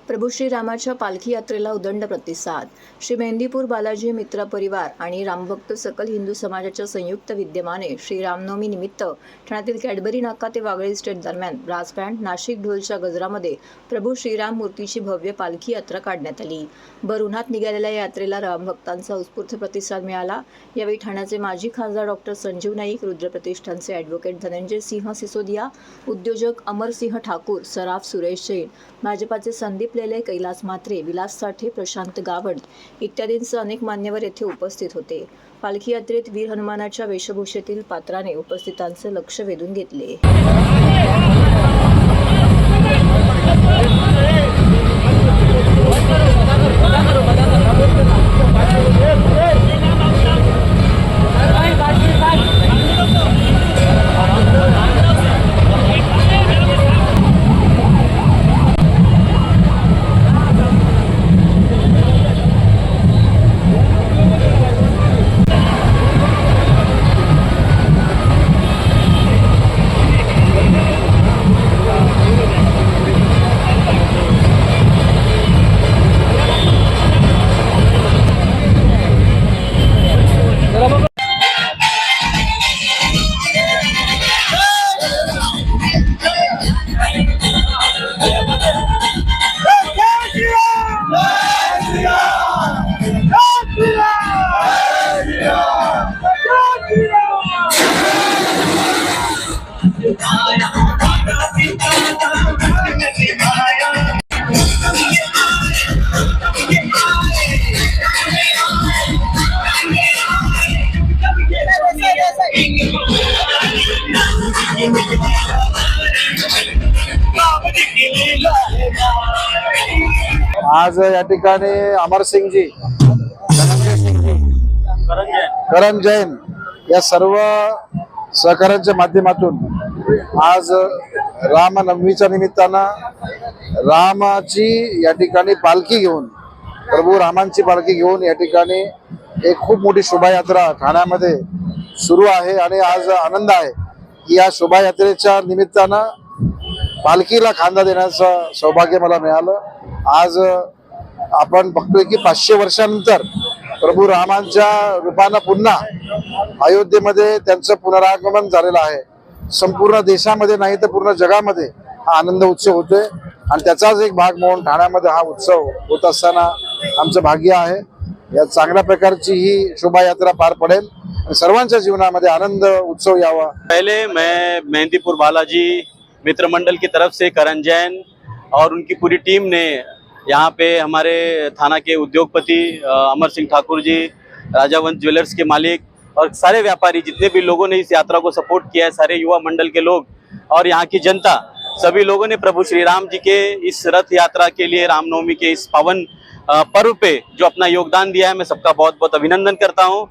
प्रभू श्रीरामाच्या पालखी यात्रेला उदंड प्रतिसाद। श्री मेहंदीपूर बालाजी मित्र परिवार आणि रामभक्त सकल हिंदू समाजाच्या संयुक्त विद्यमाने श्री रामनवमी निमित्त ठाण्यातील कॅडबरी नाका ते वागळे स्टेट दरम्यान ब्रास बँड नाशिक ढोलच्या गजरामध्ये प्रभू श्रीराम मूर्तीची भव्य पालखी यात्रा काढण्यात आली। भर उन्हात निघालेल्या या यात्रेला रामभक्तांचा उत्स्फूर्त प्रतिसाद मिळाला। यावेळी ठाण्याचे माजी खासदार डॉक्टर संजीव नाईक, रुद्र प्रतिष्ठानचे ॲडव्होकेट धनंजय सिंह सिसोदिया, उद्योजक अमरसिंह ठाकूर, सराफ सुरेश जैन, भाजपाचे संदीप लेले, कैलास म्हात्रे, विलास साठे, प्रशांत गावंड इत्यादींसह अनेक मान्यवर येथे उपस्थित होते। पालखी यात्रेत वीर हनुमानाच्या वेशभूषेतील पात्राने उपस्थितांचे लक्ष वेधून घेतले। आज या ठिकाणी अमरसिंहजी, करण जैन या सर्व सहकाऱ्यांच्या माध्यमातून आज रामनवमीच्या निमित्तानं रामाची या ठिकाणी पालखी घेऊन, प्रभू रामांची पालखी घेऊन या ठिकाणी एक खूप मोठी शोभायात्रा ठाण्यामध्ये सुरू आहे। आणि आज आनंद आहे की या शोभायात्रेच्या निमित्तानं पालखीला खांदा देण्याचं सौभाग्य मला मिळालं। आज आपण बघतोय की 500 वर्षांनंतर प्रभू रामांच्या रूपानं पुन्हा अयोध्येमध्ये त्यांचं पुनरागमन झालेलं आहे। संपूर्ण देशामध्ये नाही तर पूर्ण जगामध्ये हा आनंद उत्सव होतोय आणि त्याचाच एक भाग म्हणून ठाण्यामध्ये हा उत्सव होत असताना आमचं भाग्य आहे। या चांगल्या प्रकारची ही शोभायात्रा पार पडेल आणि सर्वांच्या जीवनामध्ये आनंद उत्सव यावा। पहले मैं मेहंदीपुर बालाजी मित्र मंडल की तरफ से करण जैन और उनकी पूरी टीम ने यहाँ पे हमारे थाना के उद्योगपति अमर सिंह ठाकुर जी, राजावंश ज्वेलर्स के मालिक और सारे व्यापारी, जितने भी लोगों ने इस यात्रा को सपोर्ट किया है, सारे युवा मंडल के लोग और यहाँ की जनता, सभी लोगों ने प्रभु श्री राम जी के इस रथ यात्रा के लिए, रामनवमी के इस पावन पर्व पे जो अपना योगदान दिया है, मैं सबका बहुत बहुत अभिनंदन करता हूँ।